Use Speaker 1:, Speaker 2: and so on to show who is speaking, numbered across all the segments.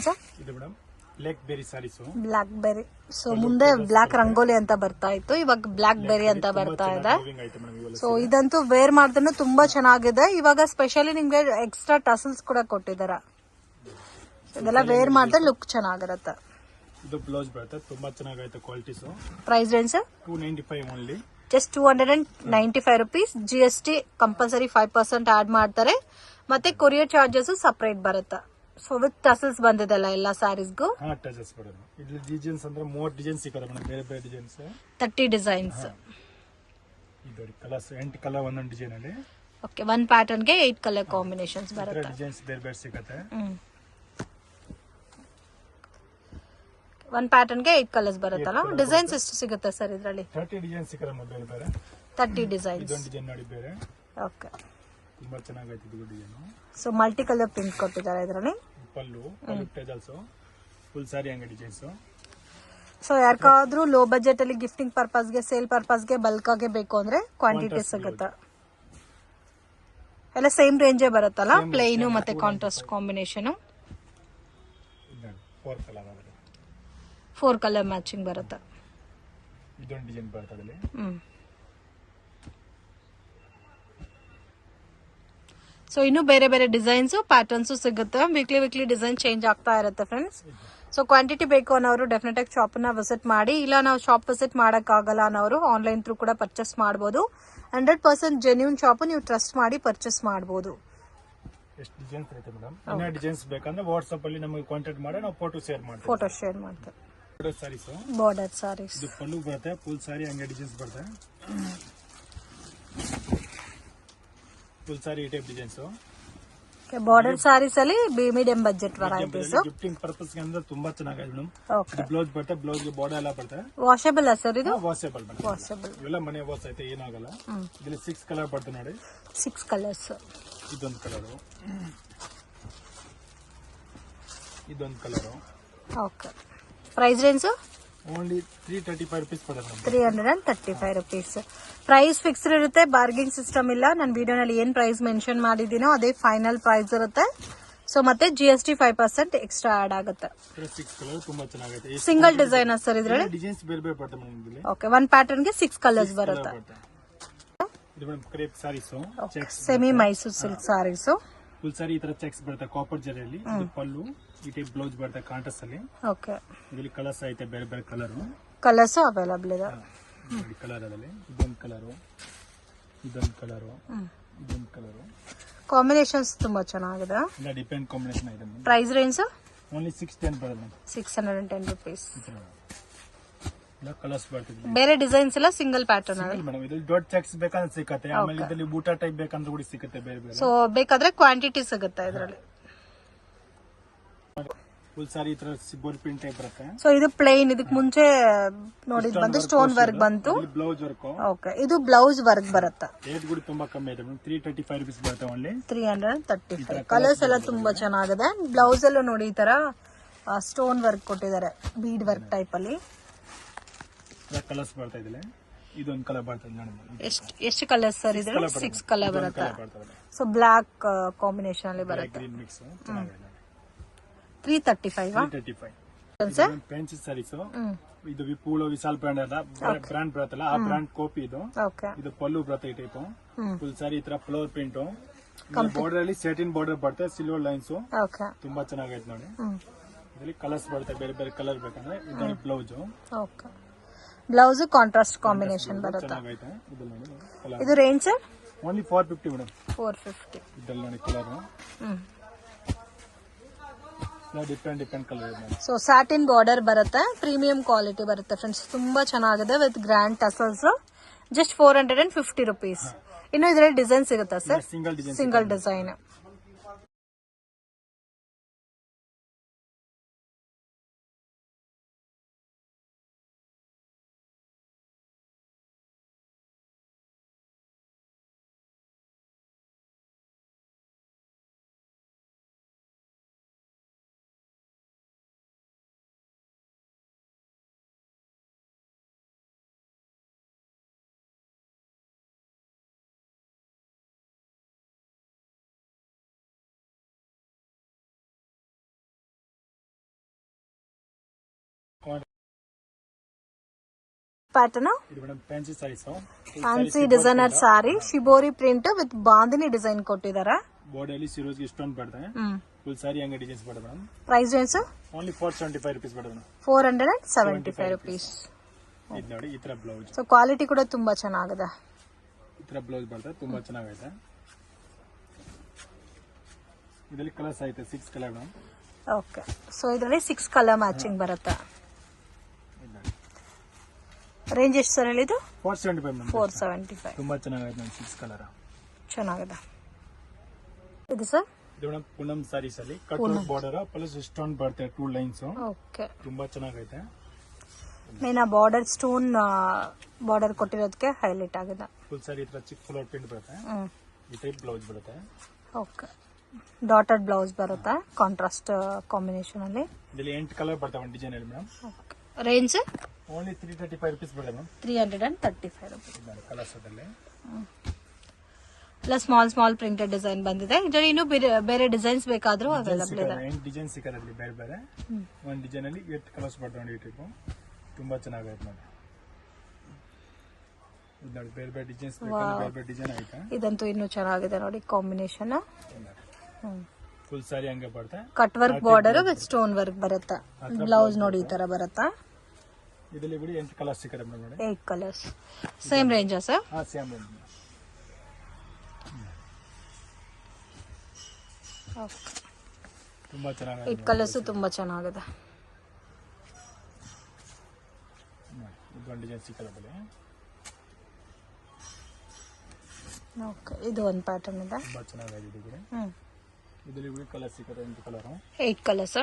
Speaker 1: Patterns?
Speaker 2: ಇದು madam blackberry sarees.
Speaker 1: Blackberry. So ಮುಂದೆ block rangoli ಅಂತ ಬರ್ತಾ ಇತ್ತು, ಇವಾಗ ಬ್ಲಾಕ್ ಬೆರಿ ಅಂತ ಬರ್ತಾ ಇದೆ. ಸೊ ಇದಂತೂ ವೇರ್ ಮಾಡಿದ್ರು ತುಂಬಾ ಚೆನ್ನಾಗಿದೆ. ಇವಾಗ ಸ್ಪೆಷಲಿ ನಿಮ್ಗೆ ಎಕ್ಸ್ಟ್ರಾ ಟಸಲ್ಸ್ ಕೂಡ ಕೊಟ್ಟಿದ್ದಾರೆ. ಇದೆಲ್ಲ ವೇರ್ ಮಾಡಿದ್ರೆ ಲುಕ್ ಚೆನ್ನಾಗಿರುತ್ತೆ.
Speaker 2: ಇದು ಬ್ಲೌಸ್ ಬರುತ್ತೆ, ತುಂಬಾ ಚೆನ್ನಾಗೈತೆ qualities.
Speaker 1: Price range
Speaker 2: 295 only.
Speaker 1: Just 295 rupees. GST compulsory 5% add ಮಾಡ್ತಾರೆ. ಮತ್ತೆ ಕೊರಿಯರ್ ಚಾರ್ಜಸ್ ಸಪರೇಟ್ ಬರುತ್ತೆ. ಸೊ ವಿತ್ ಟಸಲ್ಸ್ ಬಂದಿದೆಲ್ಲ ಎಲ್ಲ ಸ್ಯಾರೀಸ್ಗೂ.
Speaker 2: ಟಸಲ್ಸ್ ಬರುತ್ತೆ. ಇಲ್ಲಿ ಡಿಸೈನ್ಸ್ ಅಂದ್ರೆ 30 ಡಿಸೈನ್ಸ್ ಸಿಗುತ್ತೆ ಮೇಡಮ್, ಬೇರೆ ಬೇರೆ ಡಿಸೈನ್ಸ್
Speaker 1: 30 ಡಿಸೈನ್ಸ್.
Speaker 2: ಇದು ಕಲರ್ಸ್ 8 ಕಲರ್ ಒಂದೊಂದು ಡಿಸೈನ್ ಅಲ್ಲಿ.
Speaker 1: ಓಕೆ, ಒನ್ ಪ್ಯಾಟರ್ನ್ ಗೆ 8 ಕಲರ್ ಕಾಂಬಿನೇಷನ್ಸ್ ಬರುತ್ತೆ.
Speaker 2: ಡಿಸೈನ್ಸ್ ಬೇರೆ ಬೇರೆ ಸಿಗುತ್ತೆ.
Speaker 1: ಒನ್ ಪ್ಯಾಟರ್ನ್ ಗೆ 8 ಕಲರ್ಸ್ ಬರುತ್ತಲ್ಲ. ಡಿಸೈನ್ಸ್ ಎಷ್ಟು ಸಿಗುತ್ತೆ ಸರ್ ಇದರಲ್ಲಿ?
Speaker 2: 30 ಡಿಸೈನ್ಸ್ ಸಿಗುತ್ತೆ ಬೇರೆ ಬೇರೆ.
Speaker 1: 30 ಡಿಸೈನ್ಸ್.
Speaker 2: ಇದೊಂದು ಡಿಸೈನ್ ನೋಡಿ ಬೇರೆ.
Speaker 1: ಓಕೆ,
Speaker 2: ತುಂಬಾ ಚೆನ್ನಾಗೈತೆ ಇದು design.
Speaker 1: So multi colour print ಕೊಟ್ಟಿದ್ದಾರೆ ಇದರಲ್ಲಿ.
Speaker 2: ಪಲ್ಲು ಟೆಜಲ್ಸ್, ಫುಲ್ ಸಾರಿ ಹಂಗೆ ಡಿಸೈನ್ಸ್.
Speaker 1: ಸೊ ಯಾರಿಗಾದ್ರೂ ಲೋ ಬಜೆಟ್ ಅಲ್ಲಿ ಗಿಫ್ಟಿಂಗ್ ಪರ್ಪಸ್ಗೆ, ಸೇಲ್ ಪರ್ಪಸ್ಗೆ ಬಲ್ಕ್ ಆಗಿ ಬೇಕು ಅಂದ್ರೆ ಕ್ವಾಂಟಿಟಿ ಸಿಗುತ್ತೆ. ಎಲ್ಲ ಸೇಮ್ ರೇಂಜೇ ಬರುತ್ತಲ್ಲ, ಪ್ಲೇನ್ ಮತ್ತೆ ಕಾಂಟ್ರಾಸ್ಟ್ ಕಾಂಬಿನೇಷನ್. 4 ಕಲರ್ ಮ್ಯಾಚಿಂಗ್ ಬರುತ್ತೆ.
Speaker 2: ಇದೊಂದು ಡಿಸೈನ್ ಬರ್ತದೆ.
Speaker 1: ಸೊ ಇನ್ನು ಬೇರೆ ಬೇರೆ ಡಿಸೈನ್ಸ್ ಪ್ಯಾಟರ್ನ್ಸ್ ಸಿಗುತ್ತೆ. ವೀಕ್ಲಿ ಡಿಸೈನ್ ಚೇಂಜ್ ಆಗ್ತಾ ಇರುತ್ತೆ ಫ್ರೆಂಡ್ಸ್. ಸೊ ಕ್ವಾಂಟಿಟಿ ಬೇಕು ಅನ್ನೋರು ಡೆಫಿನೆಟ್ ಆಗಿ ಶಾಪ್ ನ ವಿಸಿಟ್ ಮಾಡಿ. ಇಲ್ಲ ನಾವು ಶಾಪ್ ವಿಸಿಟ್ ಮಾಡಕ್ಕಾಗಲ್ಲ ಅನ್ನೋರು ಆನ್ಲೈನ್ ಥ್ರೂ ಕೂಡ ಪರ್ಚೇಸ್ ಮಾಡಬಹುದು. 100% ಜೆನ್ಯೂನ್ ಶಾಪ್, ನೀವು ಟ್ರಸ್ಟ್ ಮಾಡಿ ಪರ್ಚೇಸ್ ಮಾಡಬಹುದು.
Speaker 2: ಎಷ್ಟು ಡಿಸೈನ್ಸ್ ಇರುತ್ತೆ ಮೇಡಮ್? ಇನ್ನೂ ಡಿಸೈನ್ಸ್ ಬೇಕಂದ್ರೆ ವಾಟ್ಸ್ಆಪ್ ಅಲ್ಲಿ ನಮಗೆ ಕಾಂಟ್ಯಾಕ್ಟ್ ಮಾಡಿ ನಾವು ಫೋಟೋ ಶೇರ್ ಮಾಡ್ತೀವಿ. ಬಾರ್ಡರ್ ಸಾರೀಸ್. ಇದು ಪಲ್ಲು ಬರುತ್ತೆ, ಫುಲ್ ಸಾರಿ ಹಂಗೆ ಡಿಸೈನ್ಸ್ ಬರುತ್ತೆ. ಫುಲ್ ಸಾರಿ ಈ ಟೈಪ್ ಡಿಸೈನ್ಸ್.
Speaker 1: ಬಾರ್ಡರ್ ಸಾರೀಸ್ ಅಲ್ಲಿ medium budget varieties.
Speaker 2: Gifting purpose ಗೆ ಅಂದ್ರೆ ತುಂಬಾ ಚೆನ್ನಾಗಿದೆ ಮೇಡಮ್. ಬ್ಲೌಸ್ ಬರುತ್ತೆ, ಬ್ಲೌಸ್ ಗೆ ಬಾರ್ಡರ್ ಎಲ್ಲ ಬರುತ್ತೆ.
Speaker 1: ವಾಷಬಲ್ ಸರ್ ಇದು?
Speaker 2: ವಾಷಬಲ್. ಇವೆಲ್ಲ ಮನೆ ವಾಶ್ ಐತೆ, ಏನಾಗಲ್ಲ. ಇದರಲ್ಲಿ 6 ಕಲರ್ ಬರುತ್ತೆ ನೋಡಿ.
Speaker 1: 6 ಕಲರ್ಸ್.
Speaker 2: ಇದೊಂದು ಕಲರು, ಇದೊಂದು colour.
Speaker 1: Okay, price range
Speaker 2: only 335 rupees ಬರುತ್ತೆ.
Speaker 1: 335 rupees. ಪ್ರೈಸ್ ಫಿಕ್ಸ್ಡ್ ಇರುತ್ತೆ, ಬಾರ್ಗಿಂಗ್ ಸಿಸ್ಟಮ್ ಇಲ್ಲ. ನನ್ನ ವಿಡಿಯೋನಲ್ಲಿ ಏನ್ ಪ್ರೈಸ್ ಮೆನ್ಷನ್ ಮಾಡಿದೀನೋ ಅದೇ ಫೈನಲ್ ಪ್ರೈಸ್ ಇರುತ್ತೆ. ಸೊ ಮತ್ತೆ GST 5% ಎಕ್ಸ್ಟ್ರಾ ಆಡ್ ಆಗುತ್ತೆ.
Speaker 2: 6 ಕಲರ್ ತುಂಬಾ ಚೆನ್ನಾಗಿದೆ.
Speaker 1: ಸಿಂಗಲ್ ಡಿಸೈನ್ ಸರ್ ಇದರಲ್ಲಿ?
Speaker 2: ಡಿಸೈನ್ಸ್ ಬೇರೆ ಬೇರೆ ಬರುತ್ತೆ ಮೇಡಮ್.
Speaker 1: ಓಕೆ, ಒನ್ ಪ್ಯಾಟರ್ನ್ ಗೆ 6 ಕಲರ್ಸ್ ಬರುತ್ತೆ.
Speaker 2: ಇದು madam crepe saris,
Speaker 1: semi Mysore silk saris.
Speaker 2: Full sari ಈ ತರ ಚೆಕ್ಸ್ ಬರುತ್ತೆ ಕಾಪರ್ ಜರಿಯಲ್ಲಿ. ಇದು ಪಲ್ಲು, ಈ ಟೈಪ್ ಬ್ಲೌಸ್ ಬರುತ್ತೆ ಕಾಂಟ್ರಾಸ್ಟ್ ಅಲ್ಲಿ.
Speaker 1: ಓಕೆ,
Speaker 2: ಇದರಲ್ಲಿ ಕಲರ್ಸ್ ಐತೆ ಬೇರೆ ಬೇರೆ
Speaker 1: ಕಲರ್ಸ್ ಅವೈಲಬಲ್ ಇದೆ.
Speaker 2: ಕಲರ್ ಅದರಲ್ಲಿ ಇದೊಂದು ಕಲರು, ಇದೊಂದು ಕಲರು, ಇದೊಂದು ಕಲರು.
Speaker 1: ಕಾಂಬಿನೇಷನ್ಸ್ ತುಂಬಾ ಚೆನ್ನಾಗಿದೆ.
Speaker 2: ಎಲ್ಲ ಡಿಪೆಂಡ್ ಕಾಂಬಿನೇಷನ್ ಇದೆ.
Speaker 1: ಪ್ರೈಸ್ ರೇಂಜ್
Speaker 2: ಓನ್ಲಿ 610 ಬರುತ್ತೆ.
Speaker 1: 610 rupees.
Speaker 2: ಎಲ್ಲ ಕಲರ್ಸ್ ಬರ್ತದೆ.
Speaker 1: ಬೇರೆ ಡಿಸೈನ್ಸ್ ಎಲ್ಲ ಸಿಂಗಲ್ ಪ್ಯಾಟರ್ನ್ ಅಲ್ಲಿ
Speaker 2: ಮೇಡಮ್. ಇದು ದೊಡ್ಡ ಚೆಕ್ಸ್ ಬೇಕಂದ್ರೆ ಸಿಗುತ್ತೆ, ಆಮೇಲೆ ಇದರಲ್ಲಿ ಬೂಟಾ ಟೈಪ್ ಬೇಕಂದ್ರೆ ಕೂಡ ಸಿಗುತ್ತೆ ಬೇರೆ ಬೇರೆ.
Speaker 1: ಸೊ ಬೇಕಾದ್ರೆ ಕ್ವಾಂಟಿಟಿ ಸಿಗುತ್ತೆ ಇದರಲ್ಲಿ.
Speaker 2: ಫುಲ್ ಸಾರಿ ಈ ತರ ಸಿಂಬಲ್ ಪ್ರಿಂಟ್ ಟೈಪ್ ಬರುತ್ತೆ.
Speaker 1: ಸೊ ಇದು ಪ್ಲೇನ್, ಇದಕ್ಕೆ ಮುಂಚೆ ನೋಡಿದ್ ಬಂದು ಸ್ಟೋನ್ ವರ್ಕ್ ಬಂತು.
Speaker 2: Blouse work.
Speaker 1: ಓಕೆ, ಇದು ಬ್ಲೌಸ್ ವರ್ಕ್ ಬರುತ್ತೆ.
Speaker 2: ರೇಟ್ ಕೂಡ ತುಂಬಾ ಕಮ್ಮಿ ಇದೆ. 335 rupees ಬರುತ್ತೆ ಓನ್ಲಿ.
Speaker 1: 335. ಕಲರ್ಸ್ ಎಲ್ಲ ತುಂಬಾ ಚೆನ್ನಾಗಿದೆ. ಬ್ಲೌಸ್ ಅಲ್ಲೂ ನೋಡಿ ಈ ತರ ಸ್ಟೋನ್ ವರ್ಕ್ ಕೊಟ್ಟಿದ್ದಾರೆ, ಬೀಡ್ ವರ್ಕ್ ಟೈಪ್ ಅಲ್ಲಿ.
Speaker 2: ಕಲರ್ಸ್ ಬರ್ತಾ ಇದೆ. ಇದೊಂದು ಕಲರ್ ಬರ್ತದೆ ನೋಡಿ.
Speaker 1: ಎಷ್ಟು ಕಲರ್ಸ್ ಸರ್ ಇದ್ರೆ? 6 ಕಲರ್ ಬರುತ್ತೆ. ಸೊ ಬ್ಲಾಕ್ ಕಾಂಬಿನೇಷನ್ ಅಲ್ಲಿ ಬರುತ್ತೆ.
Speaker 2: Green mix.
Speaker 1: 335
Speaker 2: ಫ್ಯಾನ್ಸಿ ಸಾರೀಸ್. ಇದು ವಿಪುಲ್ ವಿಶಾಲ್ ಬ್ರಾಂಡ್ ಅಲ್ಲ, ಬ್ರಾಂಡ್ ಬರುತ್ತಲ್ಲ ಆ ಬ್ರಾಂಡ್ ಕಾಪಿ ಇದು. ಇದು ಪಲ್ಲು ಬರುತ್ತೆ ಈ ಟೈಪ್. ಫುಲ್ ಸಾರಿ ಈ ತರ ಫ್ಲವರ್ ಪ್ರಿಂಟ್. ಬಾರ್ಡರ್ ಅಲ್ಲಿ ಸೆಟಿನ್ ಬಾರ್ಡರ್ ಬರುತ್ತೆ, ಸಿಲ್ವರ್ ಲೈನ್ಸ್. ತುಂಬಾ ಚೆನ್ನಾಗೈತೆ ನೋಡಿ. ಇದರಲ್ಲಿ ಕಲರ್ಸ್ ಬರುತ್ತೆ, ಬೇರೆ ಬೇರೆ ಕಲರ್ ಬೇಕಂದ್ರೆ. ಇದು ಬ್ಲೌಸ್.
Speaker 1: ಬ್ಲೌಸ್ ಕಾಂಟ್ರಾಸ್ಟ್ ಕಾಂಬಿನೇಷನ್ ಬರುತ್ತೆ. ಇದು ರೇಂಜ್
Speaker 2: ಓನ್ಲಿ 450 ಮೇಡಮ್.
Speaker 1: 450.
Speaker 2: ಇದರಲ್ಲಿ ನೋಡಿ ಕಲರ್. ಡಿಫ್ರೆಂಟ್ ಕಲರ್ ಇದೆ.
Speaker 1: ಸೊ ಸ್ಯಾಟಿನ್ ಬಾರ್ಡರ್ ಬರುತ್ತೆ, ಪ್ರೀಮಿಯಂ ಕ್ವಾಲಿಟಿ ಬರುತ್ತೆ ಫ್ರೆಂಡ್ಸ್. ತುಂಬಾ ಚೆನ್ನಾಗಿದೆ with grand tassels. Just 450 rupees. ಇನ್ನು ಇದರಲ್ಲಿ ಡಿಸೈನ್ ಸಿಗುತ್ತಾ ಸರ್? Single design. ಪ್ಯಾಟರ್ನ್
Speaker 2: ಇದು madam fancy saris.
Speaker 1: Fancy designer sari shibori print with bandhani design ಕೊಟ್ಟಿದಾರ.
Speaker 2: ಬಾಡಿಯಲ್ಲಿ ಸಿರೋಸ್ಗೆ ಇಷ್ಟೊಂದು ಬರ್ತದೆ. ಫುಲ್ ಸಾರಿ ಹಂಗೆ ಡಿಸೈನ್ಸ್ ಬರ್ತದೆ madam.
Speaker 1: Price range
Speaker 2: only 475 rupees ಬರ್ತದೆ ಮೇಡಮ್.
Speaker 1: 475 rupees.
Speaker 2: ಇದು ನೋಡಿ ಈ ತರ ಬ್ಲೌಸ್.
Speaker 1: ಸೊ ಕ್ವಾಲಿಟಿ ಕೂಡ ತುಂಬಾ ಚೆನ್ನಾಗಿದೆ.
Speaker 2: ಈ ತರ ಬ್ಲೌಸ್ ಬರ್ತದೆ, ತುಂಬಾ ಚೆನ್ನಾಗೈತೆ. ಇದರಲ್ಲಿ ಕಲರ್ಸ್ ಐತೆ 6 ಕಲರ್ ಮೇಡಮ್.
Speaker 1: ಓಕೆ, ಸೊ ಇದರಲ್ಲಿ 6 ಕಲರ್ ಮ್ಯಾಚಿಂಗ್ ಬರುತ್ತೆ. ರೇಂಜ್ ಎಷ್ಟು ಸರ್ ಹೇಳಿದ್ದು?
Speaker 2: 475 ಮೇಡಮ್.
Speaker 1: 475.
Speaker 2: ತುಂಬಾ ಚೆನ್ನಾಗೈತೆ ಮೇಡಮ್. 6 ಕಲರ್
Speaker 1: ಚೆನ್ನಾಗಿದೆ. ಇದು ಸರ್
Speaker 2: ಇದು ಮೇಡಮ್ ಪೂನಂ ಸಾರೀಸ್ ಅಲ್ಲಿ cut work border plus stone ಬರುತ್ತೆ, 2 ಲೈನ್ಸ್.
Speaker 1: ಓಕೆ,
Speaker 2: ತುಂಬಾ ಚೆನ್ನಾಗೈತೆ.
Speaker 1: ಮೇನ್ ಬಾರ್ಡರ್ ಸ್ಟೋನ್ ಬಾರ್ಡರ್ ಕೊಟ್ಟಿರೋದಕ್ಕೆ ಹೈಲೈಟ್ ಆಗಿದೆ.
Speaker 2: ಫುಲ್ ಸಾರಿ ಇತರ ಚಿಕ್ಕ ಫ್ಲವರ್ ಪ್ರಿಂಟ್ ಬರುತ್ತೆ. ಈ ಟೈಪ್ ಬ್ಲೌಸ್ ಬರುತ್ತೆ.
Speaker 1: ಓಕೆ, ಡಾಟೆಡ್ ಬ್ಲೌಸ್ ಬರುತ್ತೆ ಕಾಂಟ್ರಾಸ್ಟ್ ಕಾಂಬಿನೇಷನ್ ಅಲ್ಲಿ.
Speaker 2: ಇದರಲ್ಲಿ 8 ಕಲರ್ ಬರ್ತವೆ ಒಂದು ಡಿಸೈನ್ ಅಲ್ಲಿ madam.
Speaker 1: Okay, range
Speaker 2: only 335 rupees ಬರುತ್ತೆ ಮೇಡಮ್.
Speaker 1: 335 rupees.
Speaker 2: ಕಲರ್ಸ್ ಅದರಲ್ಲಿ
Speaker 1: ಎಲ್ಲ ಸ್ಮಾಲ್ ಪ್ರಿಂಟೆಡ್ ಡಿಸೈನ್ ಬಂದಿದೆ. ಇದರಲ್ಲಿ ಇನ್ನೂ ಬೇರೆ ಡಿಸೈನ್ಸ್ ಬೇಕಾದ್ರೂ ಅವೈಲಬಲ್ ಇದೆ.
Speaker 2: 8 ಡಿಸೈನ್ ಸಿಕ್ಕರಲ್ಲಿ ಬೇರೆ ಬೇರೆ. ಒಂದು ಡಿಸೈನ್ ಅಲ್ಲಿ 8 ಕಲರ್ಸ್ ಬರ್ತವೆ ನೋಡಿ. ಈ ಟೈಪ್ ತುಂಬಾ ಚೆನ್ನಾಗೈತೆ ನೋಡಿ. ಇದು ನೋಡಿ ಬೇರೆ ಬೇರೆ ಡಿಸೈನ್ಸ್ ಬೇಕಾದ್ರೆ ಬೇರೆ ಬೇರೆ ಡಿಸೈನ್ ಐತೆ.
Speaker 1: ಇದಂತೂ ಇನ್ನೂ ಚೆನ್ನಾಗಿದೆ ನೋಡಿ ಕಾಂಬಿನೇಷನ್.
Speaker 2: ಫುಲ್ ಸಾರಿ ಹಂಗೆ ಬರುತ್ತೆ.
Speaker 1: Cut work border with stone work ಬರುತ್ತೆ. ಬ್ಲೌಸ್ ನೋಡಿ ಈ ತರ ಬರುತ್ತೆ.
Speaker 2: ಇದರಲ್ಲಿ ಬಿಡಿ 8 ಕಲರ್ಸ್ ಸಿಕ್ಕರೆ ನೋಡಿ.
Speaker 1: 8 ಕಲರ್ಸ್. Same range sir?
Speaker 2: ಹಾ, ಸೇಮ್ ರೇಂಜ್. ತುಂಬಾ ಚೆನ್ನಾಗಿದೆ.
Speaker 1: 8 ಕಲರ್ಸ್ ತುಂಬಾ ಚೆನ್ನಾಗಿದೆ.
Speaker 2: ಇದು ಡಿಸೈನ್ ಸಿಕ್ಕರೆ ಬಲೆ.
Speaker 1: ಓಕೆ, ಇದು ಒಂದು ಪ್ಯಾಟರ್ನ್ ಇದೆ.
Speaker 2: ತುಂಬಾ ಚೆನ್ನಾಗಿದೆ ಇದು ಕೂಡ. ಇದರಲ್ಲಿ ಬಿಡಿ ಕಲರ್ ಸಿಕ್ಕರೆ 8 ಕಲರ್.
Speaker 1: 8 ಕಲರ್ಸ್.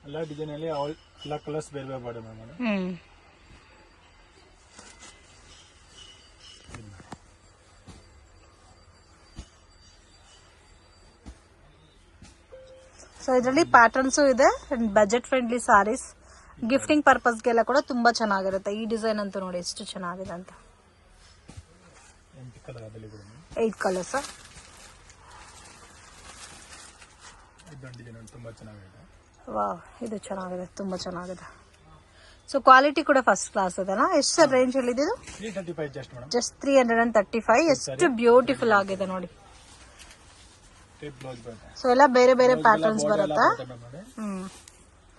Speaker 2: ಎಲ್ಲ ಡಿಸೈನ್ ಅಲ್ಲಿ ಎಲ್ಲ ಕಲರ್ಸ್ ಬೇರೆ ಬೇರೆ ಬರ್ತದೆ ಮೇಡಮ್.
Speaker 1: ಸೊ ಇದರಲ್ಲಿ ಪ್ಯಾಟರ್ನ್ಸ್ ಇದೆ. ಬಜೆಟ್ ಫ್ರೆಂಡ್ಲಿ ಸಾರೀಸ್, ಗಿಫ್ಟಿಂಗ್ ಪರ್ಪಸ್ಗೆಲ್ಲ ಕೂಡ ತುಂಬಾ ಚೆನ್ನಾಗಿರುತ್ತೆ. ಈ ಡಿಸೈನ್ ಅಂತೂ ನೋಡಿ ಎಷ್ಟು ಚೆನ್ನಾಗಿದೆ ಅಂತ.
Speaker 2: 8 ಕಲರ್ ಅದರಲ್ಲಿ ಕೂಡ
Speaker 1: 8 ಕಲರ್ಸ್.
Speaker 2: ಇದೊಂದು ಡಿಸೈನ್ ತುಂಬಾ ಚೆನ್ನಾಗಿದೆ.
Speaker 1: ವಾವ್, ಇದು ಚೆನ್ನಾಗಿದೆ, ತುಂಬಾ ಚೆನ್ನಾಗಿದೆ. ಸೊ ಕ್ವಾಲಿಟಿ ಕೂಡ ಫಸ್ಟ್ ಕ್ಲಾಸ್ ಇದೆನಾ? ಎಷ್ಟು ಸರ್ ರೇಂಜ್ ಹೇಳಿದ್ದು?
Speaker 2: 335 ಜಸ್ಟ್ ಮೇಡಮ್.
Speaker 1: ಜಸ್ಟ್ 335. ಎಷ್ಟು ಬ್ಯೂಟಿಫುಲ್ ಆಗಿದೆ ನೋಡಿ. ಸೊ ಎಲ್ಲ ಬೇರೆ ಬೇರೆ ಪ್ಯಾಟರ್ನ್ಸ್ ಬರುತ್ತೆ.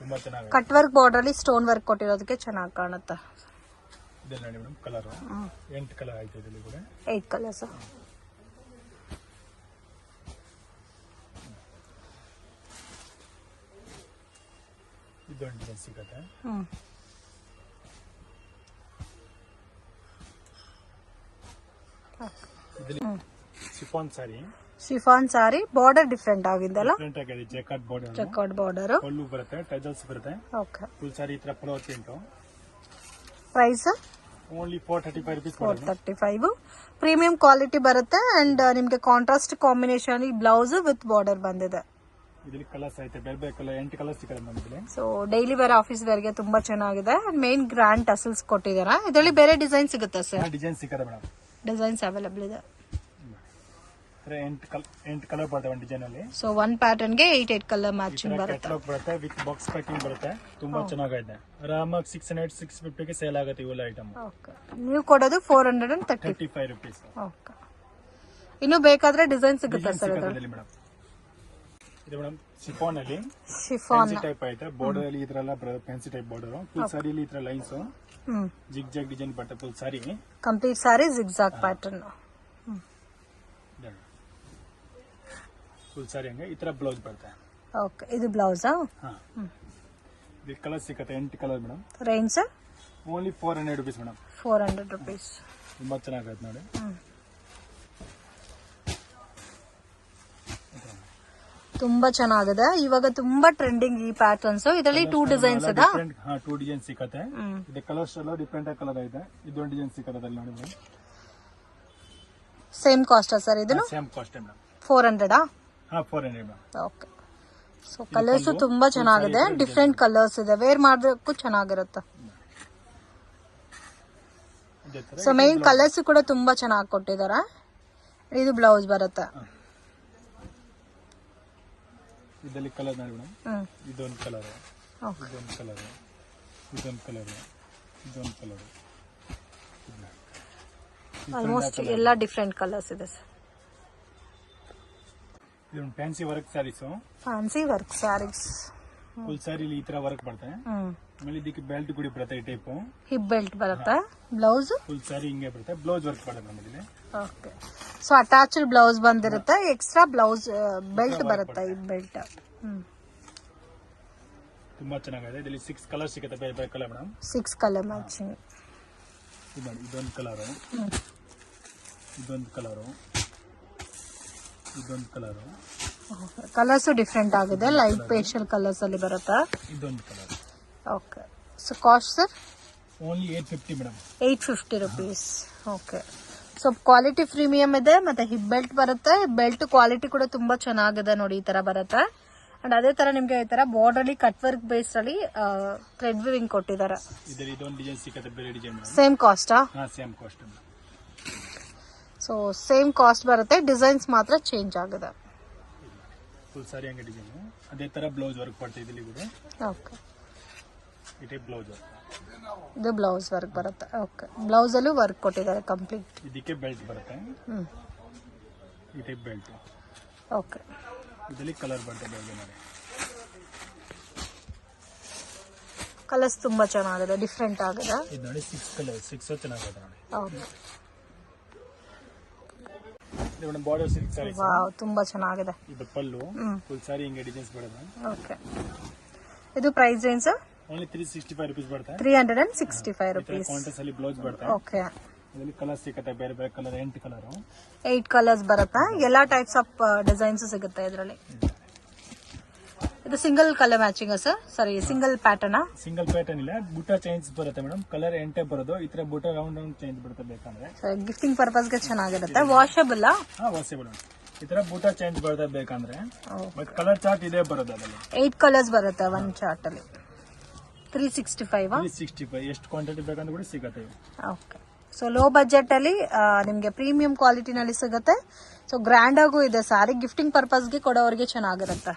Speaker 2: ತುಂಬಾ ಚೆನ್ನಾಗಿದೆ.
Speaker 1: ಕಟ್ ವರ್ಕ್ ಬಾರ್ಡರ್ ಅಲ್ಲಿ ಸ್ಟೋನ್ ವರ್ಕ್ ಕೊಟ್ಟಿರೋದಕ್ಕೆ ಚೆನ್ನಾಗಿ ಕಾಣುತ್ತೆ.
Speaker 2: ಇದೆಲ್ಲ ನೋಡಿ ಮೇಡಮ್ ಕಲರ್ 8 ಕಲರ್ ಆಯ್ತು ಇದರಲ್ಲಿ ಕೂಡ.
Speaker 1: 8 ಕಲರ್ಸ್.
Speaker 2: ಇದೊಂದು ಡಿಸೈನ್ ಸಿಗುತ್ತೆ. ಇದರಲ್ಲಿ
Speaker 1: ಶಿಫಾನ್ ಸಾರಿ ಬಾರ್ಡರ್ ಡಿಫ್ರೆಂಟ್ ಆಗಿದೆಲ್ಲ.
Speaker 2: ಡಿಫರೆಂಟ್ ಆಗಿದೆ. Jacquard border,
Speaker 1: jacquard border,
Speaker 2: pallu ಬರುತ್ತೆ, ಟಜಲ್ಸ್ ಬರುತ್ತೆ.
Speaker 1: ಓಕೆ,
Speaker 2: ಫುಲ್ ಸಾರಿ ಈ ತರ flower print.
Speaker 1: Price
Speaker 2: only 435 rupees.
Speaker 1: 435. Premium quality ಬರುತ್ತೆ ಅಂಡ್ ನಿಮಗೆ contrast combination blouse with border ಬಂದಿದೆ.
Speaker 2: ಇದರಲ್ಲಿ ಕಲರ್ಸ್ ಐತೆ ಬೇರೆ ಬೇರೆ ಕಲರ್ 8 ಕಲರ್ಸ್ ಸಿಗುತ್ತೆ ನಮಗೆ.
Speaker 1: So daily wear office wear ಗೆ ತುಂಬಾ ಚೆನ್ನಾಗಿದೆ. ಮೇನ್ ಗ್ರ್ಯಾಂಡ್ ಟಸಲ್ಸ್ ಕೊಟ್ಟಿದ್ದಾರೆ. ಇದರಲ್ಲಿ ಬೇರೆ ಡಿಸೈನ್ ಸಿಗುತ್ತೆ ಸರ್?
Speaker 2: ಡಿಸೈನ್ ಸಿಗುತ್ತೆ ಮೇಡಮ್.
Speaker 1: ಡಿಸೈನ್ಸ್ ಅವೈಲಬಲ್ ಇದೆ.
Speaker 2: 8 ಕಲರ್ ಬರ್ತವೆ ಒಂದು ಡಿಸೈನ್ ಅಲ್ಲಿ.
Speaker 1: ಸೊ ಒನ್ ಪ್ಯಾಟರ್ನ್ ಗೆ 8 ಕಲರ್ ಮ್ಯಾಚಿಂಗ್ ಬರುತ್ತೆ.
Speaker 2: ಕ್ಯಾಟಲಾಗ್ ಬರುತ್ತೆ ವಿತ್ ಬಾಕ್ಸ್ ಪ್ಯಾಕಿಂಗ್ ಬರುತ್ತೆ. ತುಂಬಾ ಚೆನ್ನಾಗಿದೆ. ಆರಾಮಾಗಿ 650 ಗೆ ಸೇಲ್ ಆಗುತ್ತೆ ಇವೆಲ್ಲ ಐಟಮ್.
Speaker 1: ಓಕೆ, ನೀವು ಕೊಡೋದು 435
Speaker 2: rupees.
Speaker 1: ಓಕೆ, ಇನ್ನು ಬೇಕಾದ್ರೆ ಡಿಸೈನ್ ಸಿಗುತ್ತೆ ಸರ್ ಇದರಲ್ಲಿ
Speaker 2: ಮೇಡಮ್. ಇದು ಮೇಡಮ್ ಶಿಫಾನ್ ಅಲ್ಲಿ
Speaker 1: ಶಿಫಾನ್
Speaker 2: ಟೈಪ್ ಐತೆ. ಬಾರ್ಡರ್ ಅಲ್ಲಿ ಈ ತರ ಎಲ್ಲ ಫ್ಯಾನ್ಸಿ ಟೈಪ್ ಬಾರ್ಡರ್. ಫುಲ್ ಸಾರಿ ಅಲ್ಲಿ ಈ ತರ ಲೈನ್ಸ್ ಜಿಗ್ ಜಾಗ್ ಡಿಸೈನ್ ಬರುತ್ತೆ. ಫುಲ್ ಸಾರಿ
Speaker 1: ಕಂಪ್ಲೀಟ್ ಸಾರಿ ಜಿಗ್ಜಾಗ್ ಪ್ಯಾಟರ್ನ್.
Speaker 2: ಫುಲ್ ಸಾರಿ ಹಂಗೆ ಈ ತರ ಬ್ಲೌಸ್ ಬರುತ್ತೆ.
Speaker 1: ಓಕೆ, ಇದು ಬ್ಲೌಸ್.
Speaker 2: ಇದು ಕಲರ್ ಸಿಗುತ್ತೆ 8 colour madam.
Speaker 1: Range
Speaker 2: only 400 rupees madam.
Speaker 1: 400 rupees.
Speaker 2: ತುಂಬಾ ಚೆನ್ನಾಗೈತೆ ನೋಡಿ.
Speaker 1: ತುಂಬಾ ಚೆನ್ನಾಗಿದೆ. ಇವಾಗ ತುಂಬಾ ಟ್ರೆಂಡಿಂಗ್ ಈ ಪ್ಯಾಟರ್ನ್ಸ್. ಇದರಲ್ಲಿ 2 ಡಿಸೈನ್ಸ್ ಇದೆ.
Speaker 2: 2 ಡಿಸೈನ್ ಸಿಗುತ್ತೆ. ಇದು ಕಲರ್ಸ್ ಎಲ್ಲ ಡಿಫರೆಂಟ್ ಕಲರ್ ಇದೆ. ಇದೊಂದು ಡಿಸೈನ್ ಸಿಗುತ್ತೆ ನೋಡಿ ಮೇಡಮ್.
Speaker 1: ಸೇಮ್ ಕಾಸ್ಟ್ ಸರ್ ಇದು?
Speaker 2: Same cost madam.
Speaker 1: 400.
Speaker 2: 400 madam.
Speaker 1: Okay, so colours ತುಂಬಾ ಚೆನ್ನಾಗಿದೆ. ಡಿಫರೆಂಟ್ ಕಲರ್ಸ್ ಇದೆ. ವೇರ್ ಮಾಡೋದಕ್ಕೂ ಚೆನ್ನಾಗಿರುತ್ತೆ. ಸೊ ಮೇನ್ ಕಲರ್ಸ್ ಕೂಡ ತುಂಬಾ ಚೆನ್ನಾಗಿ ಕೊಟ್ಟಿದ್ದಾರೆ. ಇದು ಬ್ಲೌಸ್ ಬರುತ್ತೆ.
Speaker 2: ಇದರಲ್ಲಿ ಕಲರ್ ನೋಡಿ ಮೇಡಮ್. ಇದೊಂದು ಕಲರ್, ಇದೊಂದು ಕಲರ್, ಇದೊಂದು ಕಲರ್, ಇದೊಂದು ಕಲರ್,
Speaker 1: ಆಲ್ಮೋಸ್ಟ್ ಎಲ್ಲ ಡಿಫ್ರೆಂಟ್ ಕಲರ್ಸ್ ಇದೆ ಸರ್.
Speaker 2: ಇದೊಂದು fancy work saris,
Speaker 1: fancy work saris.
Speaker 2: Full ಸ್ಯಾರಿಲಿ ಈ ತರ ವರ್ಕ್ ಬರುತ್ತೆ. ಆಮೇಲೆ ಇದಕ್ಕೆ ಬೆಲ್ಟ್ ಕೂಡ ಬರುತ್ತೆ ಈ ಟೈಪ್.
Speaker 1: ಹಿಪ್ ಬೆಲ್ಟ್ ಬರುತ್ತಾ, ಬ್ಲೌಸ್
Speaker 2: ಫುಲ್ ಸ್ಯಾರಿ ಹಿಂಗೆ ಬರುತ್ತೆ, ಬ್ಲೌಸ್ ವರ್ಕ್ ಬರುತ್ತೆ ನಮಗೆ.
Speaker 1: ಓಕೆ. ಸೊ ಅಟ್ಯಾಚ್ಡ್ ಬ್ಲೌಸ್ ಬಂದಿರುತ್ತೆ, ಎಕ್ಸ್ಟ್ರಾ ಬ್ಲೌಸ್ ಬೆಲ್ಟ್ ಬರುತ್ತೆ ಈ ಬೆಲ್ಟ್.
Speaker 2: ತುಂಬಾ ಚೆನ್ನಾಗಿದೆ. ಇದರಲ್ಲಿ 6 ಕಲರ್ ಸಿಗುತ್ತೆ, ಬೇರೆ ಬೇರೆ ಕಲರ್ ಮೇಡಮ್.
Speaker 1: 6 colour matching.
Speaker 2: ಇದೊಂದು ಕಲರು, ಇದೊಂದು ಕಲರು, ಇದೊಂದು ಕಲರು.
Speaker 1: ಕಲರ್ಸ್ ಡಿಫ್ರೆಂಟ್ ಆಗಿದೆ, ಲೈಟ್ ಪೇಸ್ಟಲ್ ಕಲರ್ಸ್ ಅಲ್ಲಿ ಬರುತ್ತಾ.
Speaker 2: ಇದೊಂದು colour.
Speaker 1: Okay. So cost sir?
Speaker 2: Only 850 madam.
Speaker 1: 850 rupees. Okay. So quality premium ಇದೆ, ಮತ್ತೆ ಹಿಪ್ ಬೆಲ್ಟ್ ಬರುತ್ತೆ. ಬೆಲ್ಟ್ ಕ್ವಾಲಿಟಿ ಕೂಡ ತುಂಬಾ ಚೆನ್ನಾಗಿದೆ ನೋಡಿ, ಈ ತರ ಬರುತ್ತೆ. ಅಂಡ್ ಅದೇ ತರ ನಿಮ್ಗೆ ಈ ತರ ಬಾರ್ಡರ್ ಅಲ್ಲಿ ಕಟ್ ವರ್ಕ್ ಬೇಸ್ ಅಲ್ಲಿ ಥ್ರೆಡ್ ವಿವಿಂಗ್ ಕೊಟ್ಟಿದ್ದಾರೆ.
Speaker 2: ಇದರಲ್ಲಿ ಇದೊಂದು ಡಿಸೈನ್ ಸಿಗುತ್ತೆ, ಬೇರೆ ಡಿಸೈನ್.
Speaker 1: ಸೇಮ್ ಕಾಸ್ಟಾ?
Speaker 2: ಹಾ, same cost.
Speaker 1: So same cost ಬರುತ್ತೆ, ಡಿಸೈನ್ಸ್ ಮಾತ್ರ ಚೇಂಜ್ ಆಗಿದೆ.
Speaker 2: ಫುಲ್ ಸಾರಿ ಹಂಗೆ ಡಿಸೈನ್, ಅದೇ ತರ ಬ್ಲೌಸ್ ವರ್ಕ್ ಬರುತ್ತೆ ಇದರಲ್ಲಿ ಕೂಡ.
Speaker 1: ಓಕೆ.
Speaker 2: ಇದೇ ಬ್ಲೌಸ್ ವರ್ಕ್,
Speaker 1: ಇದು ಬ್ಲೌಸ್ ವರ್ಕ್ ಬರುತ್ತೆ. ಓಕೆ. ಬ್ಲೌಸ್ ಅಲ್ಲೂ ವರ್ಕ್ ಕೊಟ್ಟಿದ್ದಾರೆ ಕಂಪ್ಲೀಟ್.
Speaker 2: ಇದಕ್ಕೆ ಬೆಲ್ಟ್ ಬರುತ್ತೆ. ಇದೇ ಬೆಲ್ಟ್.
Speaker 1: ಓಕೆ.
Speaker 2: ಇದರಲ್ಲಿ ಕಲರ್ ಬರುತ್ತೆ, ಬೇರೆ ಬೇರೆ
Speaker 1: ಕಲರ್ಸ್ ತುಂಬಾ ಚೆನ್ನಾಗಿದೆ, ಡಿಫ್ರೆಂಟ್ ಆಗಿದೆ.
Speaker 2: ಇದು ನೋಡಿ 6 ಕಲರ್, 6 ಚೆನ್ನಾಗಿದೆ ನೋಡಿ.
Speaker 1: ಓಕೆ.
Speaker 2: ಇದು ಬಾರ್ಡರ್ ಸಿಲ್ಕ್ ಸಾರಿ.
Speaker 1: ವಾವ್, ತುಂಬಾ ಚೆನ್ನಾಗಿದೆ.
Speaker 2: ಇದು ಪಲ್ಲು, ಫುಲ್ ಸಾರಿ ಹಿಂಗೆ ಡಿಸೈನ್ಸ್ ಬರುತ್ತೆ.
Speaker 1: ಓಕೆ. ಇದು ಪ್ರೈಸ್ ಏನು ಸರ್?
Speaker 2: ಓನ್ಲಿ 365 ರುಪೀಸ್ ಬರುತ್ತೆ.
Speaker 1: 365 ರುಪೀಸ್.
Speaker 2: ಕಾಂಟ್ರಾಸ್ಟ್ ಅಲ್ಲಿ ಬ್ಲೌಸ್ ಬರುತ್ತೆ.
Speaker 1: ಓಕೆ.
Speaker 2: ಇದರಲ್ಲಿ ಕಲರ್ ಸಿಗುತ್ತೆ, ಬೇರೆ ಬೇರೆ ಕಲರ್, 8 ಕಲರ್.
Speaker 1: 8 ಕಲರ್ಸ್ ಬರುತ್ತೆ, ಎಲ್ಲಾ ಟೈಪ್ಸ್ ಆಫ್ ಡಿಸೈನ್ಸ್ ಸಿಗುತ್ತೆ ಇದರಲ್ಲಿ. ಇದು ಸಿಂಗಲ್ ಕಲರ್ ಮ್ಯಾಚಿಂಗ್ ಸರ್? ಸಾರಿ, ಸಿಂಗಲ್ ಪ್ಯಾಟರ್ನ್.
Speaker 2: ಸಿಂಗಲ್ ಪ್ಯಾಟರ್ನ್ ಇಲ್ಲ, ಬುಟ್ಟ ಚೇಂಜ್ ಬರುತ್ತೆ ಮೇಡಮ್. ಕಲರ್ 8 ಬರೋದು, ಈ ತರ ಬುಟ್ಟ ರೌಂಡ್ ರೌಂಡ್ ಚೇಂಜ್ ಬರುತ್ತೆ ಬೇಕಂದ್ರೆ.
Speaker 1: ಗಿಫ್ಟಿಂಗ್ ಪರ್ಪಸ್ ಗೆ ಚೆನ್ನಾಗಿರುತ್ತೆ. ವಾಷಬಲ್?
Speaker 2: ಹಾ, ವಾಷಬಲ್. ಈ ತರ ಬುಟ್ಟ ಚೇಂಜ್ ಬರುತ್ತೆ ಬೇಕಂದ್ರೆ. ಬಟ್ ಕಲರ್ ಚಾರ್ಟ್ ಇದೇ ಬರೋದು ಅದರಲ್ಲಿ.
Speaker 1: 8 ಕಲರ್ಸ್ ಬರುತ್ತೆ ಒಂದ್ ಚಾರ್ಟ್ ಅಲ್ಲಿ. 365.
Speaker 2: 365 ಎಷ್ಟು ಕ್ವಾಂಟಿಟಿ ಬೇಕಂದ್ರೆ ಕೂಡ ಸಿಗುತ್ತೆ.
Speaker 1: ಓಕೆ. ಸೊ ಲೋ ಬಜೆಟ್ ಅಲ್ಲಿ ನಿಮ್ಗೆ ಪ್ರೀಮಿಯಂ ಕ್ವಾಲಿಟಿನಲ್ಲಿ ಸಿಗುತ್ತೆ. ಸೊ ಗ್ರ್ಯಾಂಡ್ ಆಗೂ ಇದೆ ಸಾರಿ, ಗಿಫ್ಟಿಂಗ್ ಪರ್ಪಸ್ಗೆ ಕೊಡೋರಿಗೆ ಚೆನ್ನಾಗಿರುತ್ತೆ.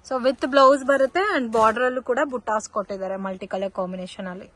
Speaker 1: ಸೊ ವಿತ್ ಬ್ಲೌಸ್ ಬರುತ್ತೆ ಅಂಡ್ ಬಾರ್ಡರ್ ಅಲ್ಲೂ ಕೂಡ ಬುಟ್ಟಾಸ್ ಕೊಟ್ಟಿದ್ದಾರೆ ಮಲ್ಟಿ ಕಲರ್ ಕಾಂಬಿನೇಷನ್ ಅಲ್ಲಿ.